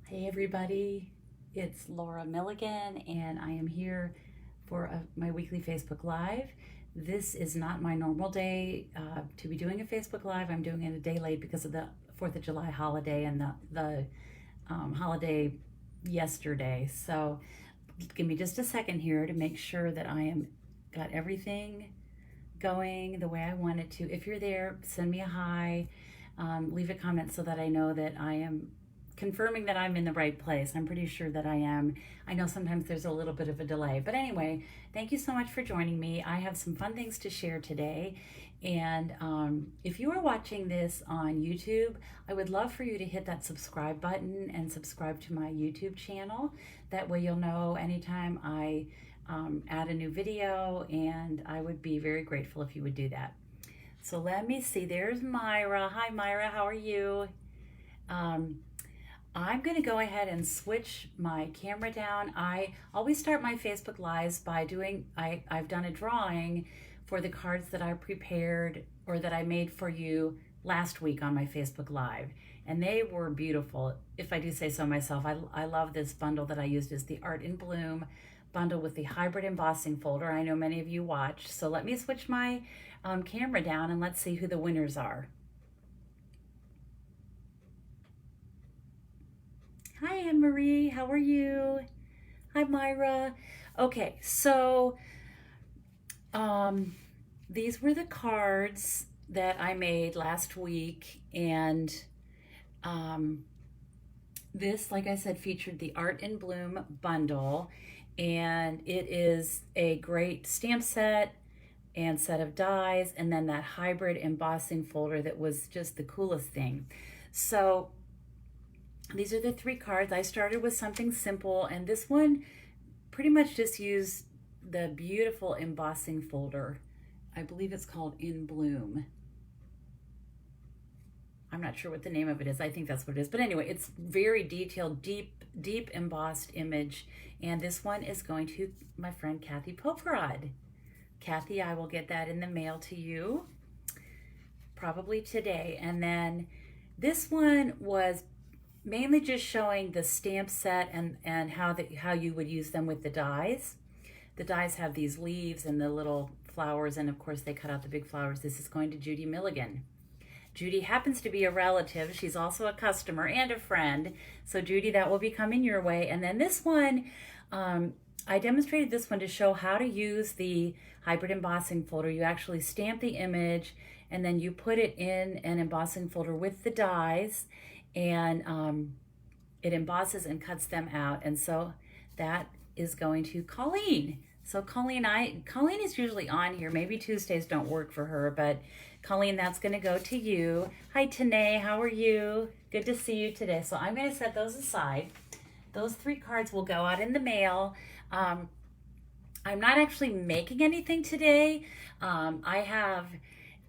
Hey everybody, it's Laura Milligan and I am here for my weekly Facebook Live. This is not my normal day to be doing a Facebook Live. I'm doing it a day late because of the 4th of July holiday and the holiday yesterday. So give me just a second here to make sure that I am got everything going the way I want it to. If you're there, send me a hi, leave a comment so that I know that I am confirming that I'm in the right place. I'm pretty sure that I am. I know sometimes there's a little bit of a delay. But anyway, thank you so much for joining me. I have some fun things to share today. And if you are watching this on YouTube, I would love for you to hit that subscribe button and subscribe to my YouTube channel. That way you'll know anytime I add a new video, and I would be very grateful if you would do that. So let me see, there's Myra. Hi Myra, how are you? I'm going to go ahead and switch my camera down. I always start my Facebook Lives by I've done a drawing for the cards that I prepared or that I made for you last week on my Facebook Live. And they were beautiful, if I do say so myself. I love this bundle that I used as the Art in Bloom bundle with the hybrid embossing folder. I know many of you watched. So let me switch my camera down and let's see who the winners are. Hi, Anne-Marie. How are you? Hi, Myra. Okay, so these were the cards that I made last week, and this, like I said, featured the Art in Bloom bundle, and it is a great stamp set and set of dies, and then that hybrid embossing folder that was just the coolest thing. So these are the 3 cards. I started with something simple, and this one pretty much just used the beautiful embossing folder. I believe it's called In Bloom. I'm not sure what the name of it is. I think that's what it is. But anyway, it's very detailed, deep embossed image. And this one is going to my friend Kathy Poprod. Kathy, I will get that in the mail to you probably today. And then this one was mainly just showing the stamp set and how you would use them with the dies. The dies have these leaves and the little flowers, and of course they cut out the big flowers. This is going to Judy Milligan. Judy happens to be a relative. She's also a customer and a friend. So Judy, that will be coming your way. And then this one, I demonstrated this one to show how to use the hybrid embossing folder. You actually stamp the image and then you put it in an embossing folder with the dies, and it embosses and cuts them out. And so that is going to Colleen. So Colleen is usually on here. Maybe Tuesdays don't work for her, but Colleen, that's going to go to you. Hi, Tanae. How are you? Good to see you today. So I'm going to set those aside. Those 3 cards will go out in the mail. I'm not actually making anything today. I have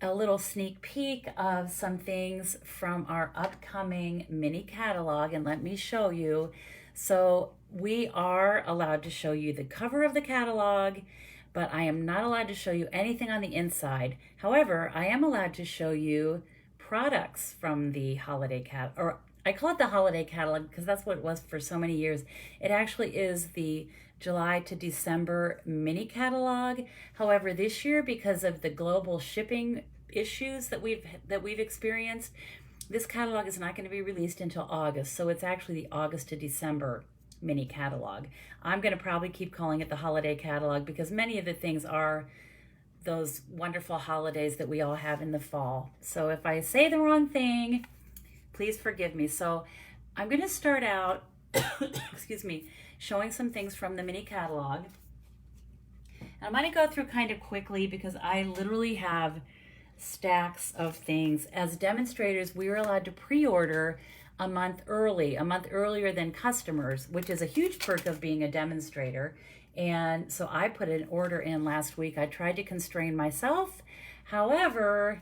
a little sneak peek of some things from our upcoming mini catalog, and let me show you. So we are allowed to show you the cover of the catalog, but I am not allowed to show you anything on the inside. However, I am allowed to show you products from the holiday catalog, or I call it the holiday catalog because that's what it was for so many years. It actually is the July to December mini catalog. However, this year, because of the global shipping issues that we've experienced, this catalog is not going to be released until August. So it's actually the August to December mini catalog. I'm going to probably keep calling it the holiday catalog because many of the things are those wonderful holidays that we all have in the fall. So if I say the wrong thing, please forgive me. So I'm going to start out, excuse me, showing some things from the mini catalog. And I'm going to go through kind of quickly because I literally have stacks of things. As demonstrators, we were allowed to pre-order a month earlier than customers, which is a huge perk of being a demonstrator. And so I put an order in last week. I tried to constrain myself. However,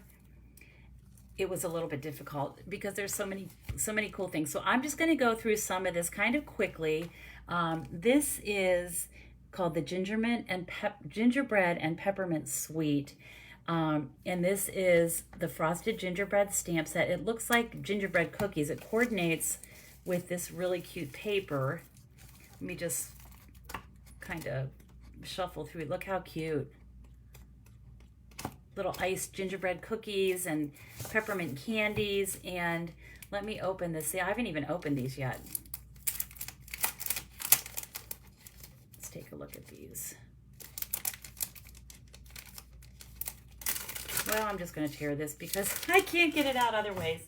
it was a little bit difficult because there's so many cool things. So I'm just going to go through some of this kind of quickly. This is called the Gingerbread and Peppermint Sweet. And this is the frosted gingerbread stamp set. It looks like gingerbread cookies. It coordinates with this really cute paper. Let me just kind of shuffle through it. Look how cute. Little iced gingerbread cookies and peppermint candies. And let me open this. See, I haven't even opened these yet. Let's take a look at these. Well, I'm just going to tear this because I can't get it out other ways.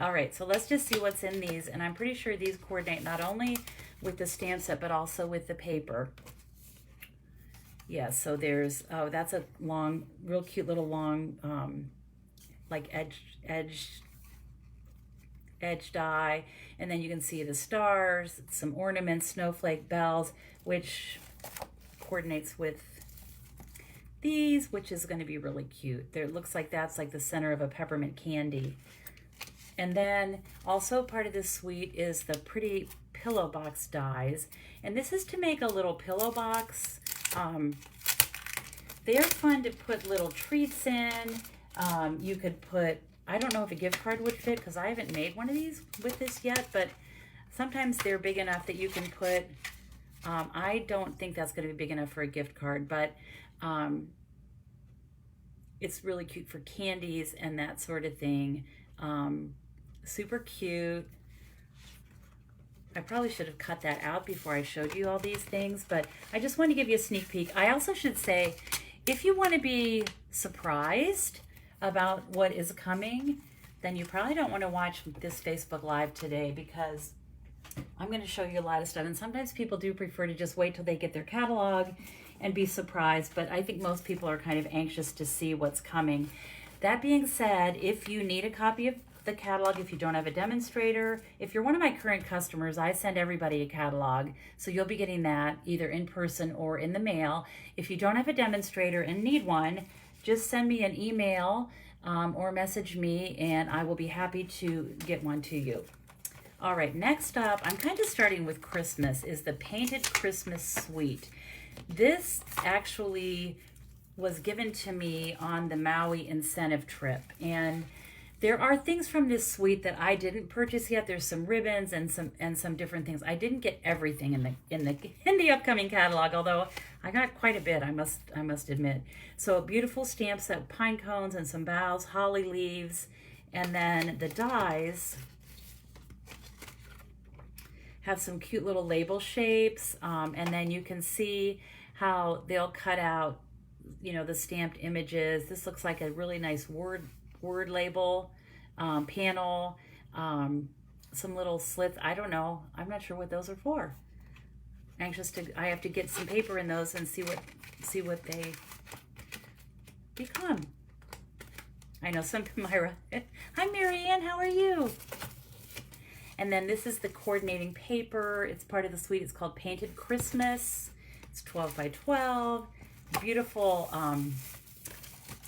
All right, so let's just see what's in these. And I'm pretty sure these coordinate not only with the stamp set, but also with the paper. Yeah, so there's, oh, that's a long, real cute little long, like edge die. And then you can see the stars, some ornaments, snowflake bells, which coordinates with these, which is going to be really cute. There, it looks like that's like the center of a peppermint candy. And then also part of this suite is the pretty pillow box dies. And this is to make a little pillow box. They're fun to put little treats in. You could put, I don't know if a gift card would fit because I haven't made one of these with this yet, but sometimes they're big enough that you can put, I don't think that's going to be big enough for a gift card, but it's really cute for candies and that sort of thing. Super cute. I probably should have cut that out before I showed you all these things, but I just want to give you a sneak peek. I also should say, if you want to be surprised about what is coming, then you probably don't want to watch this Facebook Live today because I'm going to show you a lot of stuff. And sometimes people do prefer to just wait till they get their catalog and be surprised, but I think most people are kind of anxious to see what's coming. That being said, if you need a copy of the catalog, if you don't have a demonstrator, if you're one of my current customers, I send everybody a catalog, so you'll be getting that either in person or in the mail. If you don't have a demonstrator and need one, just send me an email or message me and I will be happy to get one to you. All right, next up, I'm kind of starting with Christmas, is the Painted Christmas Suite. This actually was given to me on the Maui incentive trip, and there are things from this suite that I didn't purchase yet. There's some ribbons and some different things. I didn't get everything in the upcoming catalog, although I got quite a bit, I must admit. So a beautiful stamp set, pine cones and some boughs, holly leaves, and then the dies have some cute little label shapes, and then you can see how they'll cut out, you know, the stamped images. This looks like a really nice word label panel, some little slits. I don't know, I'm not sure what those are for. Anxious to, I have to get some paper in those and see what they become. I know some, Myra. Hi Marianne, how are you? And then this is the coordinating paper. It's part of the suite. It's called Painted Christmas. It's 12 by 12. Beautiful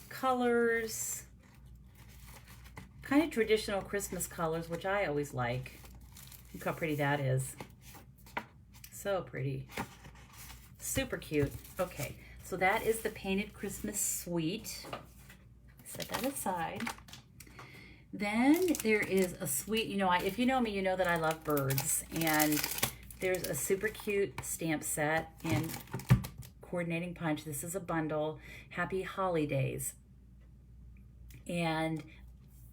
colors. Kind of traditional Christmas colors, which I always like. Look how pretty that is. So pretty. Super cute. Okay, so that is the Painted Christmas Suite. Set that aside. Then there is a suite, you know, if you know me, you know that I love birds. And there's a super cute stamp set in coordinating punch. This is a bundle, Happy Holidays. And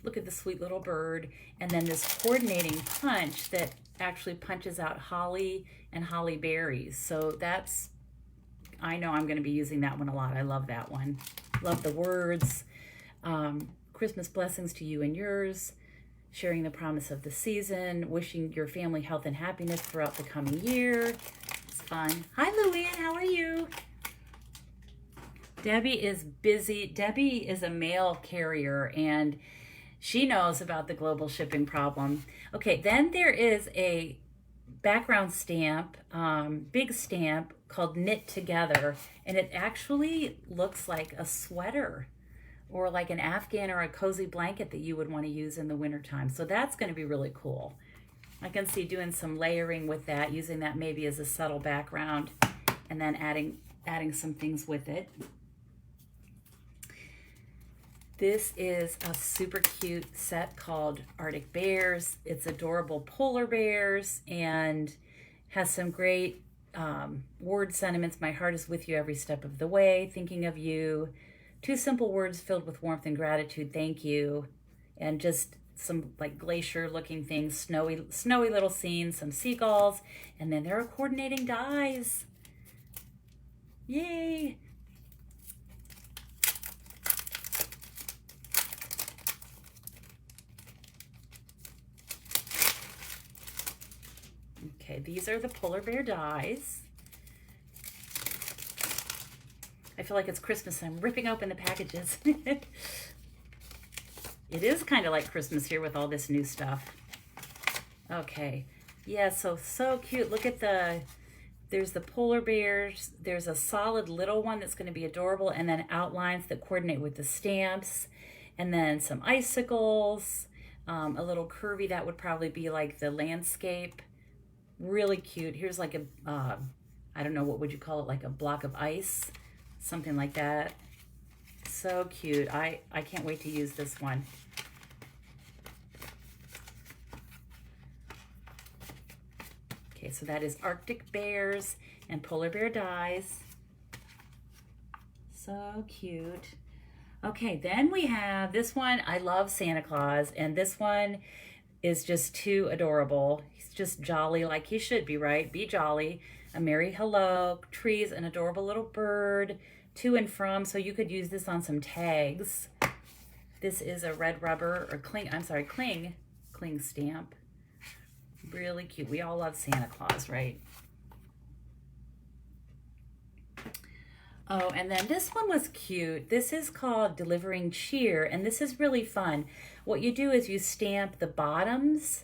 look at the sweet little bird. And then this coordinating punch that actually punches out holly and holly berries. So that's, I know I'm going to be using that one a lot. I love that one. Love the words. Christmas blessings to you and yours, sharing the promise of the season, wishing your family health and happiness throughout the coming year. It's fun. Hi, Luann, how are you? Debbie is busy. Debbie is a mail carrier, and she knows about the global shipping problem. Okay, then there is a background stamp, big stamp called Knit Together, and it actually looks like a sweater or like an Afghan or a cozy blanket that you would want to use in the wintertime. So that's going to be really cool. I can see doing some layering with that, using that maybe as a subtle background, and then adding some things with it. This is a super cute set called Arctic Bears. It's adorable polar bears and has some great word sentiments. My heart is with you every step of the way, thinking of you. 2 simple words filled with warmth and gratitude, thank you. And just some like glacier looking things, snowy little scenes, some seagulls, and then there are coordinating dies. Yay! Okay, these are the polar bear dies. I feel like it's Christmas. I'm ripping open the packages. It is kind of like Christmas here with all this new stuff. Okay, yeah, so cute. Look at there's the polar bears. There's a solid little one that's going to be adorable, and then outlines that coordinate with the stamps, and then some icicles, a little curvy that would probably be like the landscape. Really cute. Here's like a, I don't know, what would you call it? Like a block of ice, something like that. So cute. I can't wait to use this one. Okay, so that is Arctic Bears and Polar Bear dies. So cute. Okay, then we have this one. I love Santa Claus, and this one is just too adorable. He's just jolly like he should be, right? Be jolly. A merry hello, trees, an adorable little bird, to and from, so you could use this on some tags. This is a red rubber, or cling stamp. Really cute. We all love Santa Claus, right? Oh, and then this one was cute. This is called Delivering Cheer, and this is really fun. What you do is you stamp the bottoms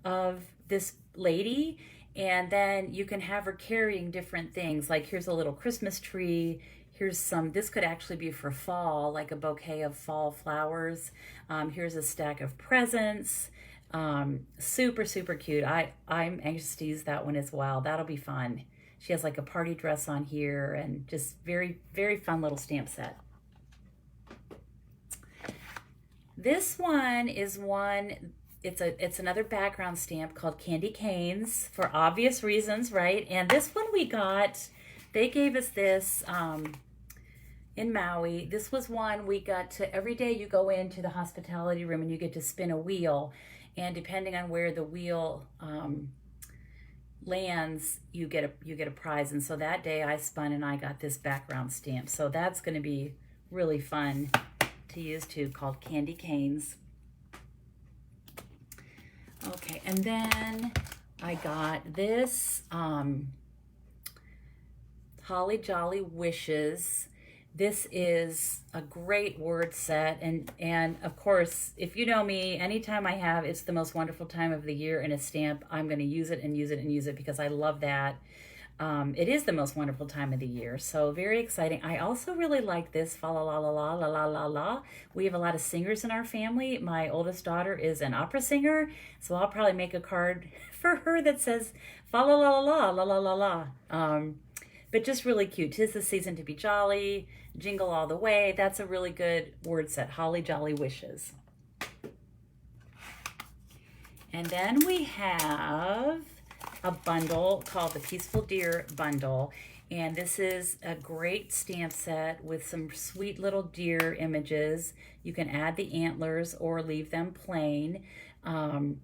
of this lady, and then you can have her carrying different things. Like here's a little Christmas tree. Here's some, this could actually be for fall, like a bouquet of fall flowers. Here's a stack of presents. Super, super cute. I'm anxious to use that one as well. That'll be fun. She has like a party dress on here, and just very, very fun little stamp set. This one is it's another background stamp called Candy Canes, for obvious reasons, right? And this one we got, they gave us this in Maui. This was one we got to, every day you go into the hospitality room and you get to spin a wheel. And depending on where the wheel lands, you get a prize. And so that day I spun and I got this background stamp. So that's going to be really fun to use too, called Candy Canes. Okay, and then I got this Holly Jolly Wishes. This is a great word set, and of course, if you know me, anytime I have It's the Most Wonderful Time of the Year in a stamp, I'm going to use it and use it and use it because I love that. It is the most wonderful time of the year, so very exciting. I also really like this, fa la la la la la la la la. We have a lot of singers in our family. My oldest daughter is an opera singer, so I'll probably make a card for her that says fa la la la la la la la la. But just really cute. 'Tis the season to be jolly, jingle all the way. That's a really good word set, Holly Jolly Wishes. And then we have a bundle called the Peaceful Deer Bundle. And this is a great stamp set with some sweet little deer images. You can add the antlers or leave them plain. And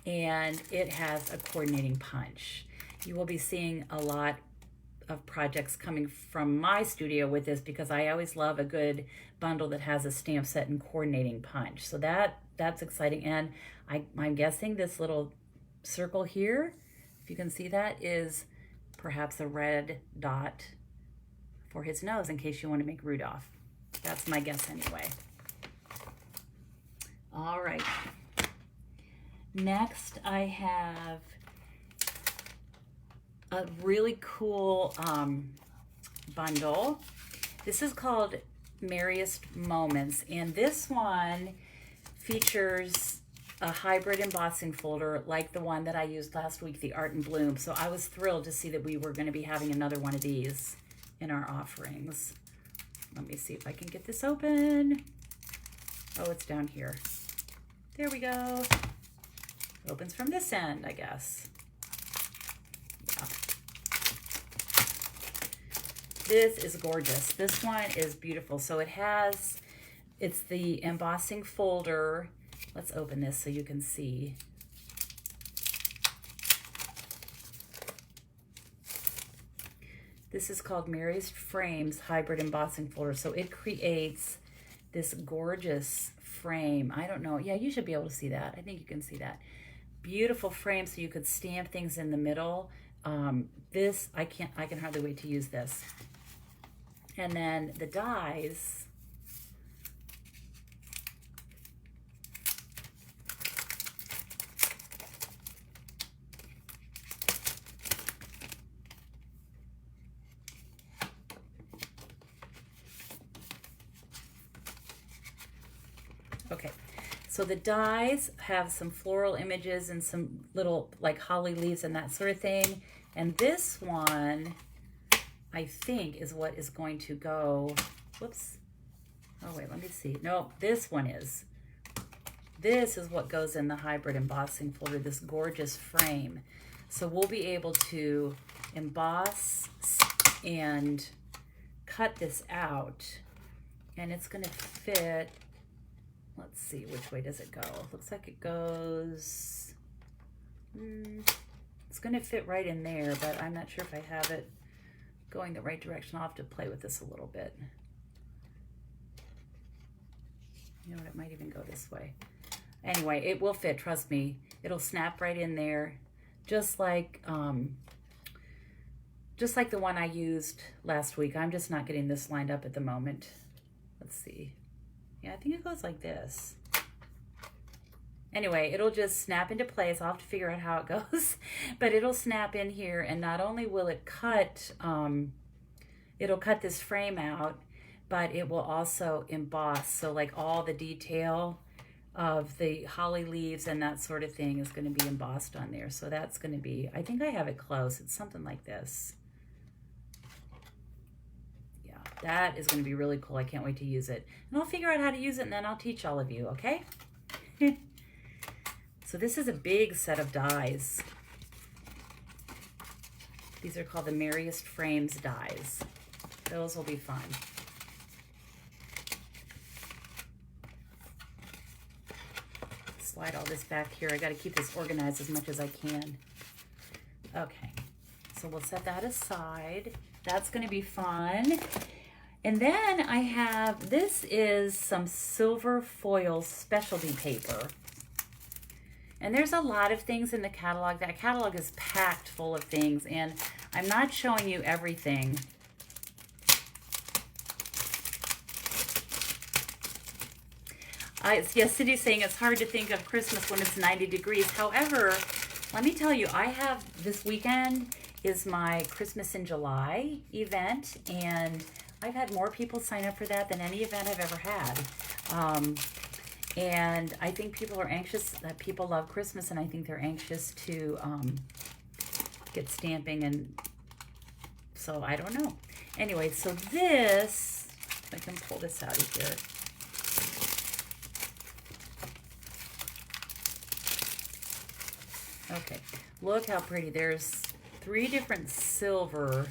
it has a coordinating punch. You will be seeing a lot of projects coming from my studio with this because I always love a good bundle that has a stamp set and coordinating punch. So that's exciting. And I'm guessing this little circle here, if you can see that, is perhaps a red dot for his nose in case you want to make Rudolph. That's my guess anyway. All right. Next, I have a really cool bundle. This is called Merriest Moments, and this one features a hybrid embossing folder like the one that I used last week, the Art and Bloom. So I was thrilled to see that we were going to be having another one of these in our offerings. Let me see if I can get this open. Oh, it's down here. There we go. Opens from this end, I guess. Yeah. This is gorgeous. This one is beautiful. So it's the embossing folder. Let's open this so you can see. This is called Merriest Frames Hybrid Embossing Folder. So it creates this gorgeous frame. I don't know. Yeah, you should be able to see that. I think you can see that. Beautiful frame so you could stamp things in the middle. This, I can hardly wait to use this. And then the dies. Okay, so the dies have some floral images and some little like holly leaves and that sort of thing. And this one, I think, is what is going to go, whoops. Oh wait, let me see. No, this one is. This is what goes in the hybrid embossing folder, this gorgeous frame. So we'll be able to emboss and cut this out, and it's gonna fit. Let's see, which way does it go? Looks like it goes, it's gonna fit right in there, but I'm not sure if I have it going the right direction. I'll have to play with this a little bit. You know what, it might even go this way. Anyway, it will fit, trust me. It'll snap right in there, just like the one I used last week. I'm just not getting this lined up at the moment. Let's see. Yeah, I think it goes like this. Anyway, it'll just snap into place. I'll have to figure out how it goes, but it'll snap in here, and not only will it cut, it'll cut this frame out, but it will also emboss. So like all the detail of the holly leaves and that sort of thing is going to be embossed on there. So that's going to be, I think I have it close. It's something like this. That is going to be really cool. I can't wait to use it. And I'll figure out how to use it, and then I'll teach all of you, okay? So this is a big set of dies. These are called the Merriest Frames dies. Those will be fun. Slide all this back here. I got to keep this organized as much as I can. Okay, so we'll set that aside. That's going to be fun. And then I have, this is some silver foil specialty paper. And there's a lot of things in the catalog. That catalog is packed full of things, and I'm not showing you everything. Yes, Cindy's saying it's hard to think of Christmas when it's 90 degrees. However, let me tell you, I have, this weekend is my Christmas in July event, and I've had more people sign up for that than any event I've ever had. And I think people are anxious, that people love Christmas, and I think they're anxious to get stamping, and so I don't know. Anyway, so this, I can pull this out of here. Okay, look how pretty. There's 3 different silver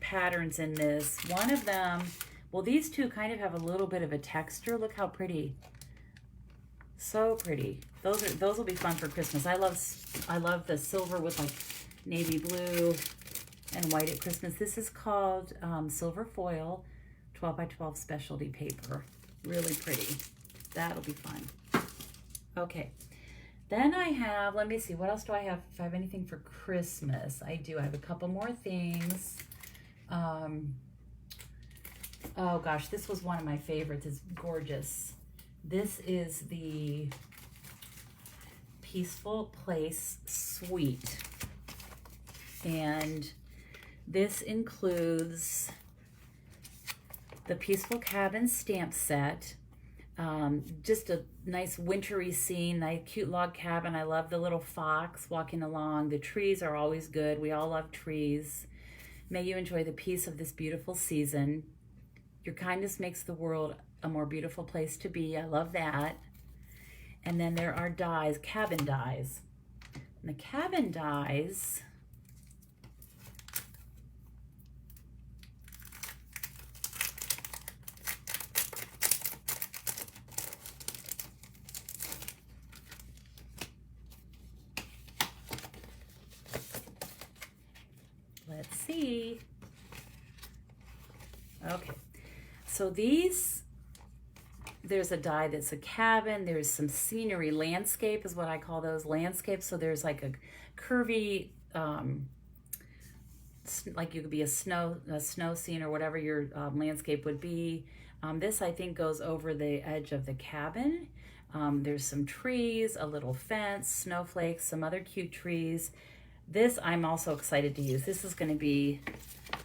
patterns in this. One of them, well, these 2 kind of have a little bit of a texture. Look how pretty. So pretty. Those will be fun for Christmas. I love the silver with like navy blue and white at Christmas. This is called silver foil 12 by 12 specialty paper. Really pretty. That'll be fun. Okay. Then I have, let me see, what else do I have? If I have anything for Christmas, I do. I have a couple more things. Oh gosh, this was one of my favorites. It's gorgeous. This is the Peaceful Place Suite. And this includes the Peaceful Cabin stamp set. Just a nice wintry scene, nice cute log cabin. I love the little fox walking along. The trees are always good. We all love trees. May you enjoy the peace of this beautiful season. Your kindness makes the world a more beautiful place to be. I love that. And then there are dies, cabin dies. And the cabin dies, let's see. Okay, so these, there's a die that's a cabin, there's some scenery, landscape is what I call those, landscapes. So there's like a curvy, like you could be a snow scene or whatever your landscape would be. This I think goes over the edge of the cabin. There's some trees, a little fence, snowflakes, some other cute trees. This I'm also excited to use. This is going to be,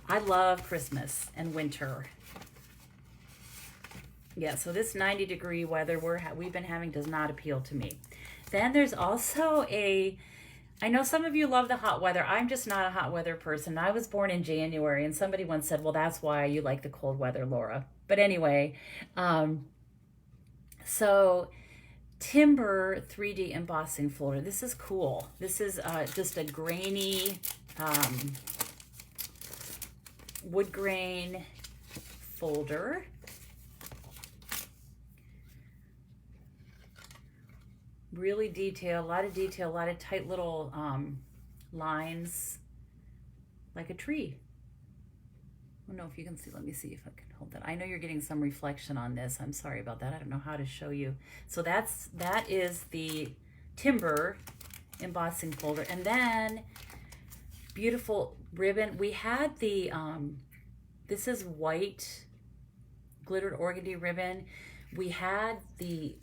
I love Christmas and winter. Yeah, so this 90-degree weather we've been having does not appeal to me. Then there's also I know some of you love the hot weather. I'm just not a hot weather person. I was born in January, and somebody once said, well, that's why you like the cold weather, Laura. But anyway, so Timber 3D embossing folder. This is cool. This is just a grainy wood grain folder. Really detailed, a lot of detail, a lot of tight little lines, like a tree. I don't know if you can see. Let me see if I can hold that. I know you're getting some reflection on this. I'm sorry about that. I don't know how to show you. So that is the Timber embossing folder. And then beautiful ribbon. We had the, this is white glittered organdy ribbon. We have the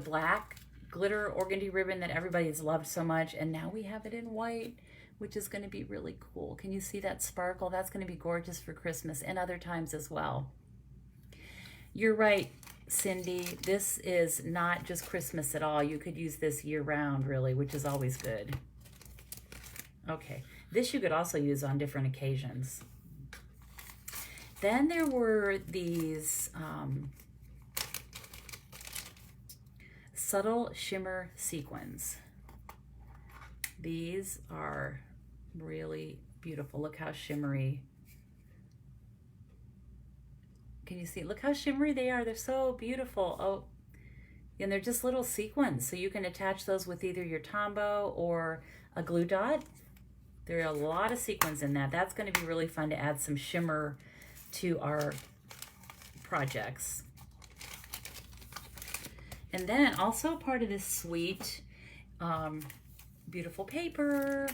black glitter organdy ribbon that everybody has loved so much, and now we have it in white, which is going to be really cool. Can you see that sparkle? That's going to be gorgeous for Christmas and other times as well. You're right, Cindy. This is not just Christmas at all. You could use this year-round, really, which is always good. Okay, this you could also use on different occasions. Then there were these subtle shimmer sequins. These are really beautiful. Look how shimmery. Can you see? Look how shimmery they are. They're so beautiful. Oh, and they're just little sequins. So you can attach those with either your Tombow or a glue dot. There are a lot of sequins in that. That's going to be really fun to add some shimmer to our projects. And then also part of this sweet, beautiful paper.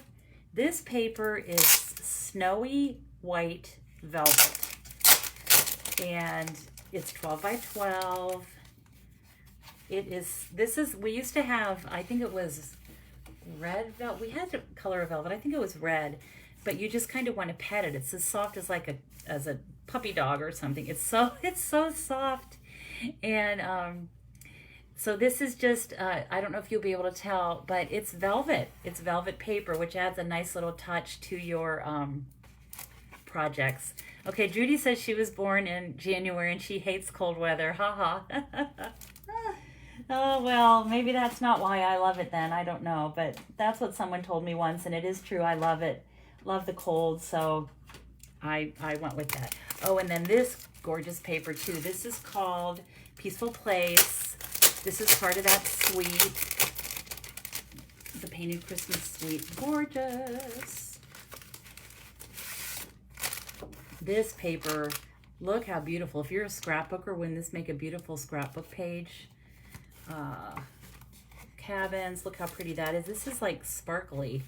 This paper is snowy white velvet. And it's 12 by 12. We used to have, I think it was red velvet. We had a color of velvet. I think it was red. But you just kind of want to pet it. It's as soft as like as a puppy dog or something. It's so soft. And so this is just, I don't know if you'll be able to tell, but it's velvet. It's velvet paper, which adds a nice little touch to your projects. Okay, Judy says she was born in January and she hates cold weather. Ha ha. Oh, well, maybe that's not why I love it then. I don't know, but that's what someone told me once, and it is true. I love it. Love the cold, so I went with that. Oh, and then this gorgeous paper too. This is called Peaceful Place. This is part of that suite, the Painted Christmas Suite. Gorgeous. This paper, look how beautiful. If you're a scrapbooker, wouldn't this make a beautiful scrapbook page? Cabins, look how pretty that is. This is like sparkly.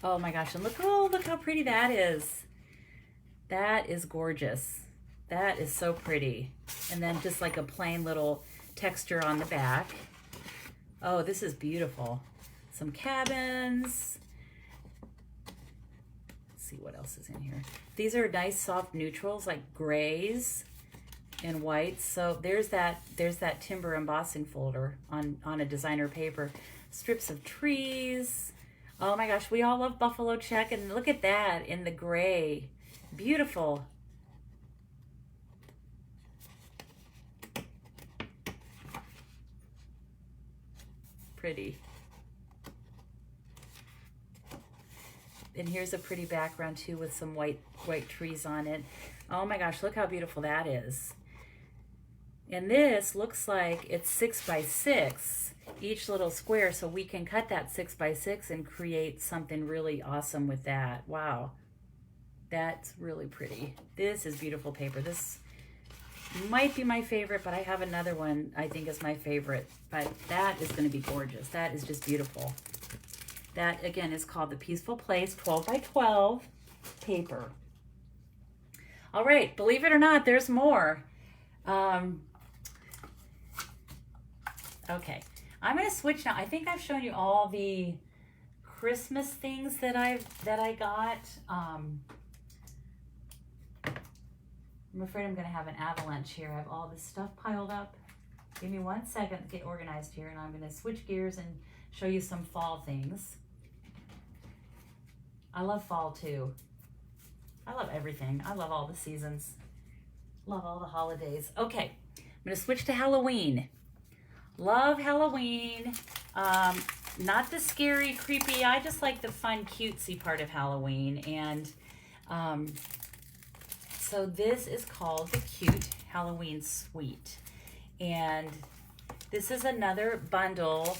Oh my gosh, and look how pretty that is. That is gorgeous. That is so pretty. And then just like a plain little texture on the back. Oh, this is beautiful. Some cabins. Let's see what else is in here. These are nice soft neutrals like grays and whites. So there's that timber embossing folder on a designer paper. Strips of trees. Oh my gosh, we all love buffalo check, and look at that in the gray. Beautiful. Pretty. And here's a pretty background too with some white trees on it. Oh my gosh, look how beautiful that is. And this looks like it's 6 by 6, each little square, so we can cut that 6 by 6 and create something really awesome with that. Wow, that's really pretty. This is beautiful paper. This might be my favorite, but I have another one I think is my favorite, but that is going to be gorgeous. That is just beautiful. That again is called the Peaceful Place 12 by 12 paper. All right, believe it or not, there's more. Okay, I'm going to switch now. I think I've shown you all the Christmas things that I got. I'm afraid I'm going to have an avalanche here. I have all this stuff piled up. Give me 1 second to get organized here, and I'm going to switch gears and show you some fall things. I love fall too. I love everything. I love all the seasons. Love all the holidays. Okay, I'm going to switch to Halloween. Love Halloween. Not the scary, creepy. I just like the fun, cutesy part of Halloween. And so this is called the Cute Halloween Suite. And this is another bundle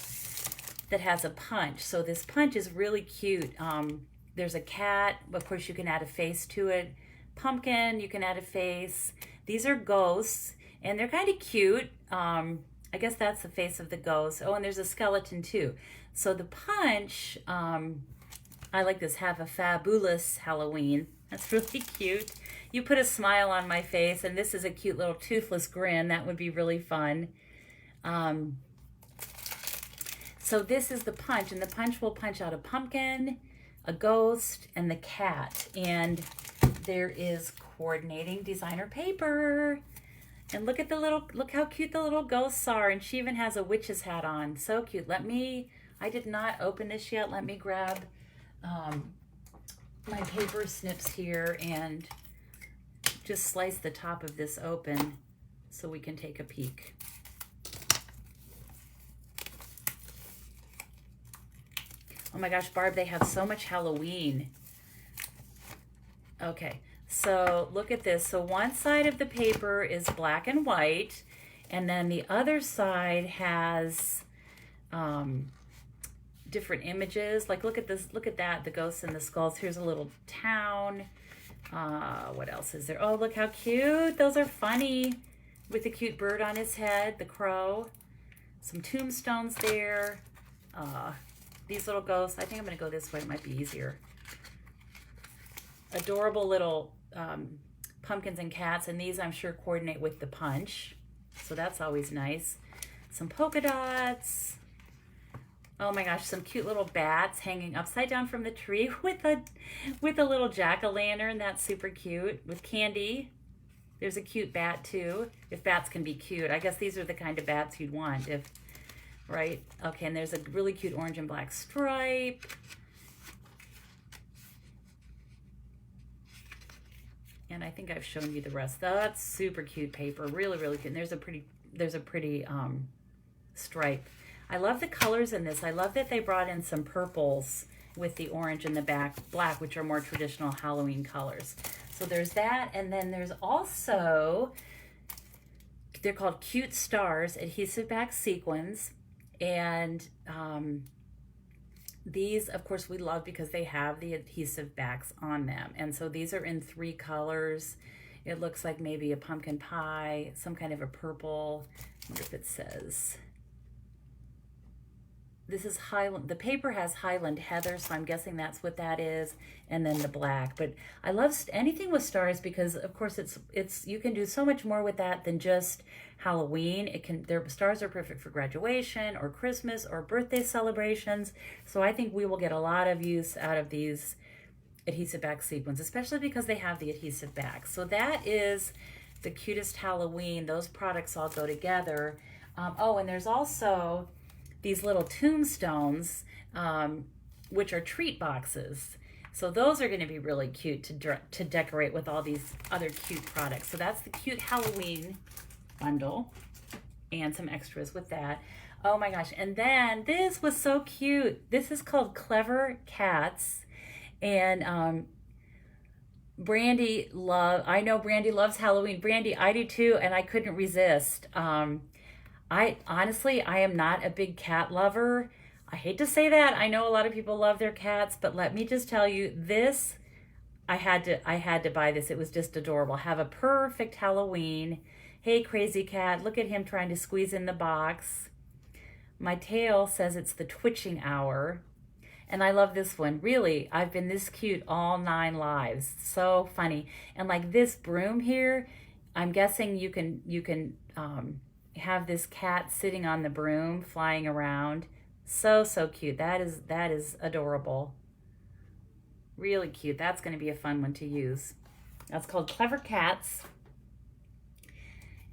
that has a punch. So this punch is really cute. There's a cat. Of course, you can add a face to it. Pumpkin, you can add a face. These are ghosts, and they're kind of cute. I guess that's the face of the ghost. Oh, and there's a skeleton too. So the punch, I like this, have a fabulous Halloween. That's really cute. You put a smile on my face, and this is a cute little toothless grin. That would be really fun. So this is the punch, and the punch will punch out a pumpkin, a ghost, and the cat. And there is coordinating designer paper. And look at look how cute the little ghosts are. And she even has a witch's hat on. So cute. I did not open this yet. Let me grab my paper snips here and just slice the top of this open so we can take a peek. Oh my gosh, Barb, they have so much Halloween. Okay. So look at this. So one side of the paper is black and white, and then the other side has different images. Like look at this, look at that, the ghosts and the skulls. Here's a little town. What else is there? Oh, look how cute. Those are funny with the cute bird on his head, the crow. Some tombstones there. These little ghosts. I think I'm going to go this way. It might be easier. Adorable little pumpkins and cats, and these I'm sure coordinate with the punch, so that's always nice. Some polka dots. Oh my gosh, some cute little bats hanging upside down from the tree with a little jack-o'-lantern. That's super cute with candy. There's a cute bat too, if bats can be cute. I guess these are the kind of bats you'd want, if right. Okay, and there's a really cute orange and black stripe. And I think I've shown you the rest. That's super cute paper, really, really cute. And there's a pretty stripe. I love the colors in this. I love that they brought in some purples with the orange and the black, which are more traditional Halloween colors. So there's that, and then there's also, they're called Cute Stars Adhesive Back Sequins, and these, of course, we love because they have the adhesive backs on them. And so these are in 3 colors. It looks like maybe a pumpkin pie, some kind of a purple. I wonder if it says. This is Highland. The paper has Highland Heather, so I'm guessing that's what that is. And then the black. But I love anything with stars because, of course, it's you can do so much more with that than just Halloween. Their stars are perfect for graduation or Christmas or birthday celebrations. So I think we will get a lot of use out of these adhesive back sequins, especially because they have the adhesive back. So that is the cutest Halloween. Those products all go together. Oh, and there's also these little tombstones, which are treat boxes. So those are going to be really cute to decorate with all these other cute products. So that's the cute Halloween bundle and some extras with that. Oh my gosh. And then this was so cute. This is called Clever Cats. And I know Brandy loves Halloween. Brandy, I do too, and I couldn't resist. I honestly, I am not a big cat lover. I hate to say that. I know a lot of people love their cats, but let me just tell you, this, I had to buy this. It was just adorable. Have a perfect Halloween. Hey, crazy cat, look at him trying to squeeze in the box. My tail says it's the twitching hour. And I love this one. Really, I've been this cute all 9 lives. So funny. And like this broom here, I'm guessing you can have this cat sitting on the broom, flying around. So cute. That is adorable. Really cute. That's going to be a fun one to use. That's called Clever Cats.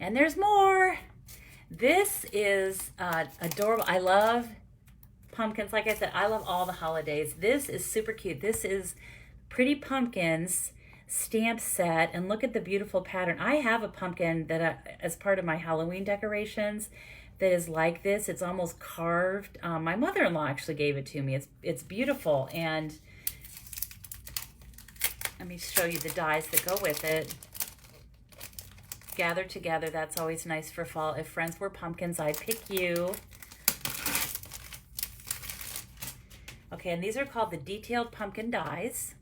And there's more. This is adorable. I love pumpkins. Like I said, I love all the holidays. This is super cute. This is Pretty Pumpkins stamp set, and look at the beautiful pattern. I have a pumpkin that as part of my Halloween decorations that is like this. It's almost carved. My mother-in-law actually gave it to me. It's beautiful, and let me show you the dies that go with it. Gather together. That's always nice for fall. If friends were pumpkins, I'd pick you. Okay, and these are called the Detailed Pumpkin Dies.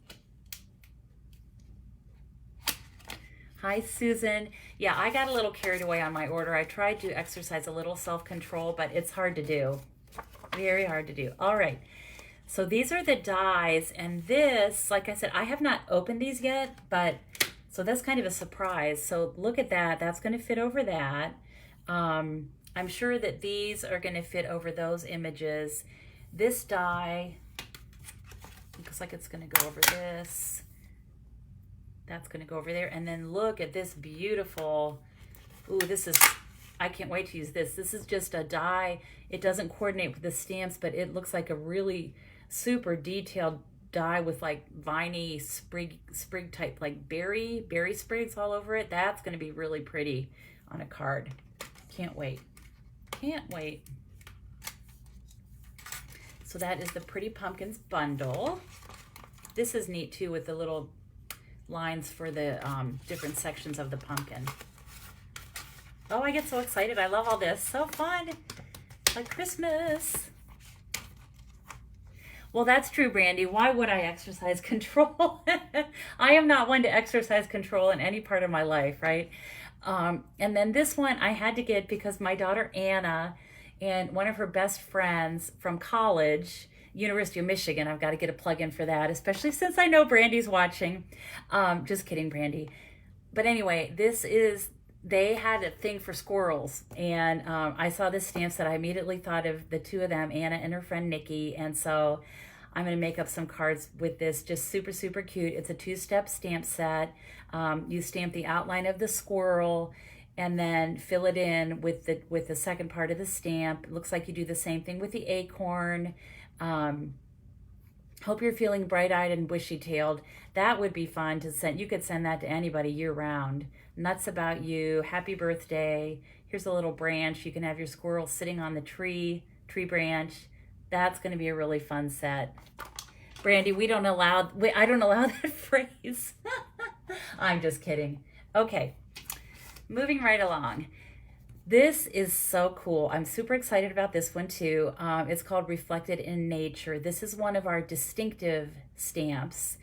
Hi, Susan. Yeah, I got a little carried away on my order. I tried to exercise a little self-control, but it's hard to do. Very hard to do. All right. So these are the dies, and this, like I said, I have not opened these yet, but so that's kind of a surprise. So look at that. That's going to fit over that. I'm sure that these are going to fit over those images. This die looks like it's going to go over this. That's going to go over there. And then look at this beautiful, ooh, this is, I can't wait to use this. This is just a die. It doesn't coordinate with the stamps, but it looks like a really super detailed die with like viney sprig type, like berry sprigs all over it. That's going to be really pretty on a card. Can't wait. Can't wait. So that is the Pretty Pumpkins bundle. This is neat too, with the little lines for the different sections of the pumpkin. Oh, I get so excited. I love all this. So fun. Like Christmas. Well, that's true, Brandy. Why would I exercise control? I am not one to exercise control in any part of my life, right? And then this one I had to get because my daughter Anna and one of her best friends from college, University of Michigan, I've got to get a plug in for that, especially since I know Brandy's watching. Just kidding, Brandy. But anyway, they had a thing for squirrels, and I saw this stamp set. I immediately thought of the two of them, Anna and her friend Nikki, and so I'm going to make up some cards with this. Just super, super cute. It's a 2-step stamp set. You stamp the outline of the squirrel and then fill it in with the second part of the stamp. It looks like you do the same thing with the acorn. Hope you're feeling bright-eyed and bushy-tailed. That would be fun to send. You could send that to anybody year-round. Nuts about you. Happy birthday. Here's a little branch. You can have your squirrel sitting on the tree branch. That's going to be a really fun set. Brandy, I don't allow that phrase. I'm just kidding. Okay. Moving right along. This is so cool. I'm super excited about this one too. It's called Reflected in Nature. This is one of our distinctive stamps.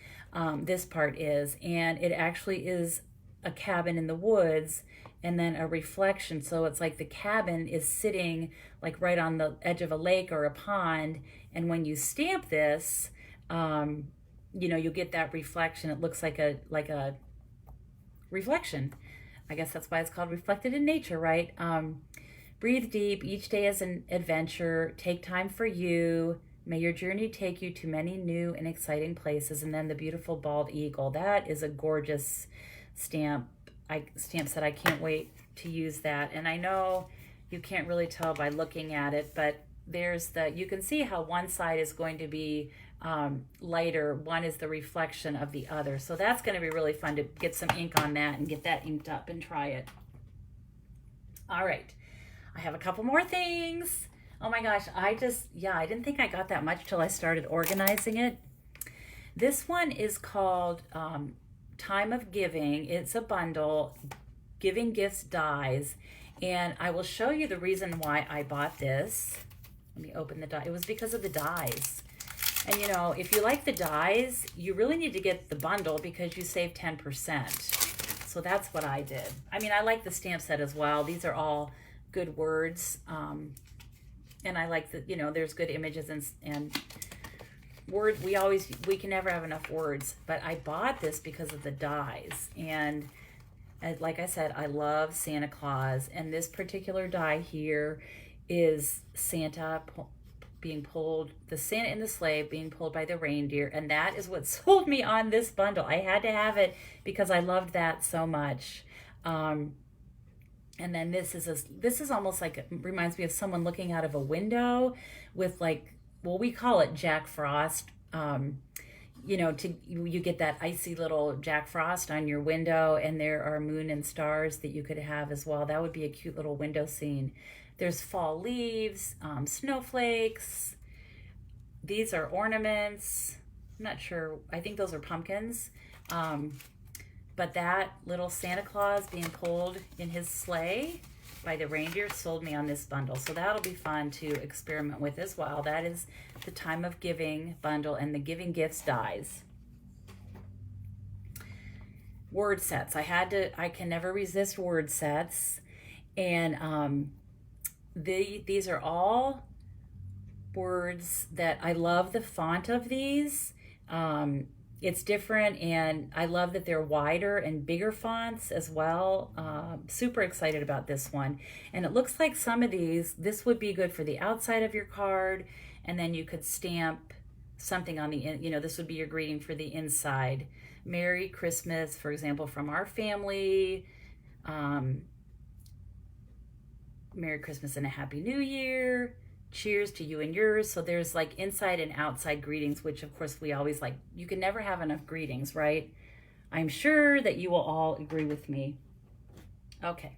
This part is, and it actually is a cabin in the woods and then a reflection. So it's like the cabin is sitting like right on the edge of a lake or a pond. And when you stamp this, you get that reflection. It looks like a reflection. I guess that's why it's called Reflected in Nature, right? Breathe deep. Each day is an adventure. Take time for you. May your journey take you to many new and exciting places. And then the beautiful bald eagle. That is a gorgeous stamp set. I can't wait to use that. And I know you can't really tell by looking at it, but you can see how one side is going to be lighter. One is the reflection of the other. So that's going to be really fun to get some ink on that and get that inked up and try it. All right. I have a couple more things. Oh my gosh, I didn't think I got that much till I started organizing it. This one is called Time of Giving. It's a bundle, Giving Gifts Dies. And I will show you the reason why I bought this. Let me open the die. It was because of the dies. And you know, if you like the dies, you really need to get the bundle because you save 10%. So that's what I did. I mean, I like the stamp set as well. These are all good words. And I like that, you know, there's good images and word. We can never have enough words, but I bought this because of the dies. And like I said, I love Santa Claus, and this particular die here is Santa being pulled, the Santa in the sleigh being pulled by the reindeer, and that is what sold me on this bundle. I had to have it because I loved that so much. And then this is almost like, it reminds me of someone looking out of a window with like, well, we call it Jack Frost. You know, you get that icy little Jack Frost on your window, and there are moon and stars that you could have as well. That would be a cute little window scene. There's fall leaves, snowflakes. These are ornaments. I'm not sure. I think those are pumpkins. But that little Santa Claus being pulled in his sleigh by the reindeer sold me on this bundle. So that'll be fun to experiment with as well. That is the Time of Giving bundle and the Giving Gifts Dies. Word sets. I can never resist word sets. And these are all words that I love the font of these. It's different, and I love that they're wider and bigger fonts as well. Super excited about this one. And it looks like some of this would be good for the outside of your card, and then you could stamp something on the in, you know, this would be your greeting for the inside. Merry Christmas, for example, from our family. Merry Christmas and a Happy New Year. Cheers to you and yours. So there's like inside and outside greetings, which of course we always like. You can never have enough greetings, right? I'm sure that you will all agree with me. Okay.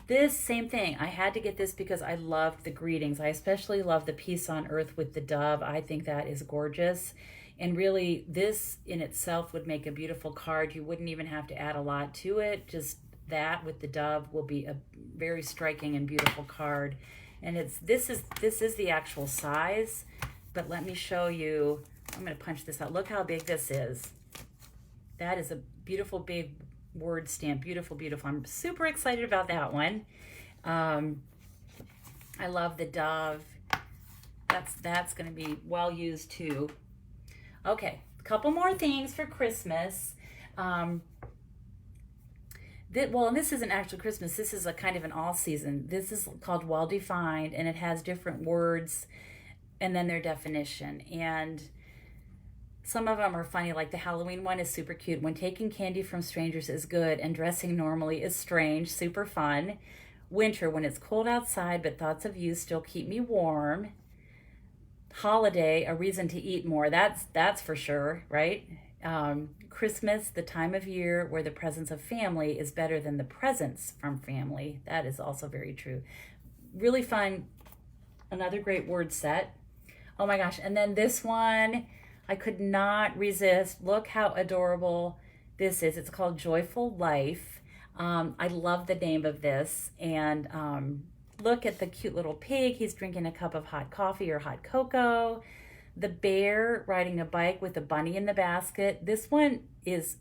This same thing. I had to get this because I loved the greetings. I especially love the peace on earth with the dove. I think that is gorgeous. And really, this in itself would make a beautiful card. You wouldn't even have to add a lot to it. Just that with the dove will be a very striking and beautiful card. And this is the actual size, but let me show you. I'm going to punch this out. Look how big this is. That is a beautiful big word stamp. Beautiful, beautiful. I'm super excited about that one. I love the dove. That's going to be well used too. Okay, a couple more things for Christmas. And this isn't actually Christmas. This is a kind of an all season. This is called Well Defined, and it has different words and then their definition. And some of them are funny, like the Halloween one is super cute. When taking candy from strangers is good and dressing normally is strange, super fun. Winter, when it's cold outside but thoughts of you still keep me warm. Holiday, a reason to eat more. That's for sure, right? Christmas, the time of year where the presence of family is better than the presence from family. That is also very true. Really fun. Another great word set. Oh my gosh. And then this one, I could not resist. Look how adorable this is. It's called Joyful Life. I love the name of this. And look at the cute little pig. He's drinking a cup of hot coffee or hot cocoa. The bear riding a bike with a bunny in the basket. This one is,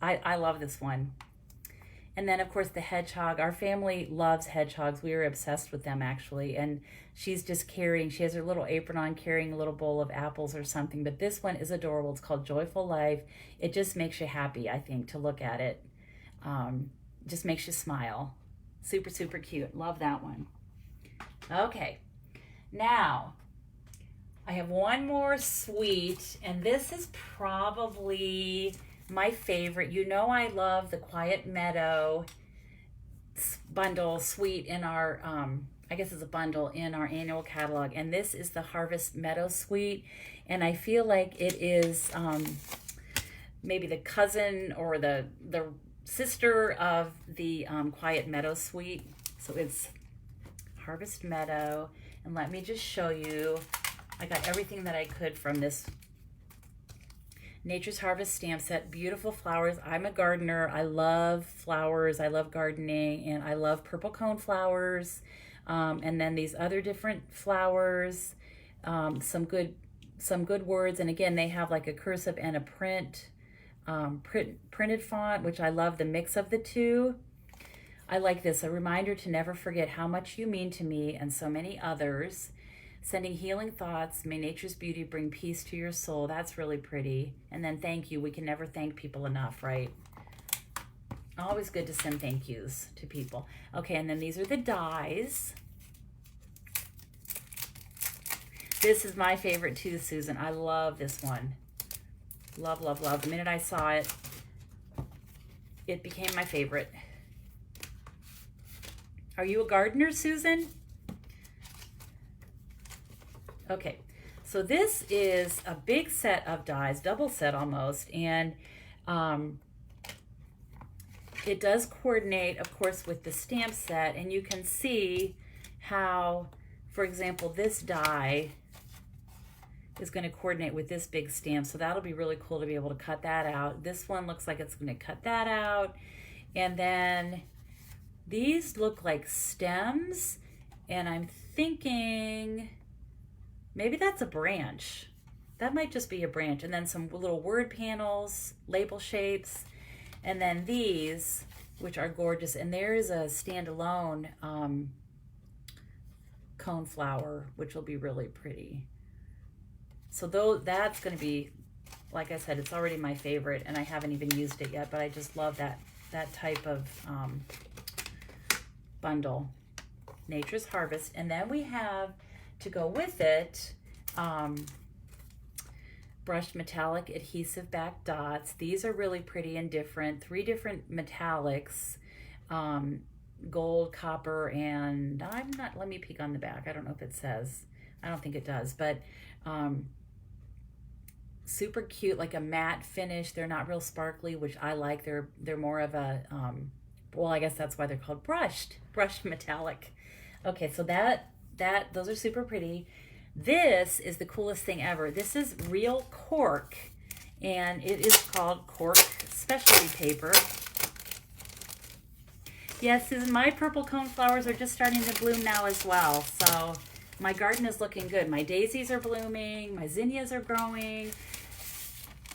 I love this one. And then, of course, the hedgehog. Our family loves hedgehogs. We are obsessed with them, actually. And she's just she has her little apron on, carrying a little bowl of apples or something. But this one is adorable. It's called Joyful Life. It just makes you happy, I think, to look at it. Just makes you smile. Super, super cute. Love that one. Okay. Now, I have one more sweet, and this is probably my favorite. You know I love the Quiet Meadow bundle sweet in our I guess it's a bundle in our annual catalog. And this is the Harvest Meadow Suite. And I feel like it is maybe the cousin or the sister of the Quiet Meadow Suite. So it's Harvest Meadow. And let me just show you, I got everything that I could from this Nature's Harvest stamp set. Beautiful flowers. I'm a gardener. I love flowers. I love gardening, and I love purple cone flowers. And then these other different flowers, some good words. And again, they have like a cursive and a printed font, which I love the mix of the two. I like this. A reminder to never forget how much you mean to me and so many others. Sending healing thoughts, may nature's beauty bring peace to your soul. That's really pretty. And then thank you. We can never thank people enough, right? Always good to send thank yous to people. Okay, and then these are the dies. This is my favorite too, Susan. I love this one. Love, love, love. The minute I saw it, it became my favorite. Are you a gardener, Susan? Okay, so this is a big set of dies, double set almost, and it does coordinate, of course, with the stamp set, and you can see how, for example, this die is going to coordinate with this big stamp, so that'll be really cool to be able to cut that out. This one looks like it's going to cut that out, and then these look like stems, and I'm thinking maybe that's a branch. That might just be a branch. And then some little word panels, label shapes. And then these, which are gorgeous. And there is a standalone cone flower, which will be really pretty. So that's going to be, like I said, it's already my favorite. And I haven't even used it yet. But I just love that type of bundle. Nature's Harvest. And then we have, to go with it, brushed metallic adhesive back dots. These are really pretty and different. 3 different metallics, gold, copper, and let me peek on the back. I don't know if it says. I don't think it does, but super cute, like a matte finish. They're not real sparkly, which I like. They're more of a, well, I guess that's why they're called brushed metallic. Okay, so those are super pretty. This is the coolest thing ever. This is real cork, and it is called cork specialty paper. Yes, Susan, my purple cone flowers are just starting to bloom now as well. So my garden is looking good. My daisies are blooming, my zinnias are growing.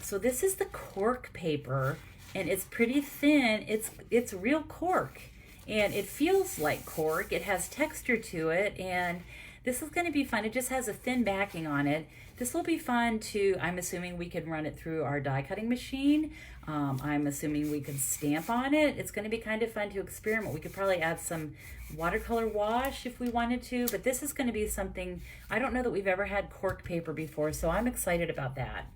So this is the cork paper, and it's pretty thin. It's real cork. And it feels like cork. It has texture to it, and this is going to be fun. It just has a thin backing on it. This will be fun to, I'm assuming we could run it through our die cutting machine. I'm assuming we could stamp on it. It's going to be kind of fun to experiment. We could probably add some watercolor wash if we wanted to, but this is going to be something, I don't know that we've ever had cork paper before, so I'm excited about that.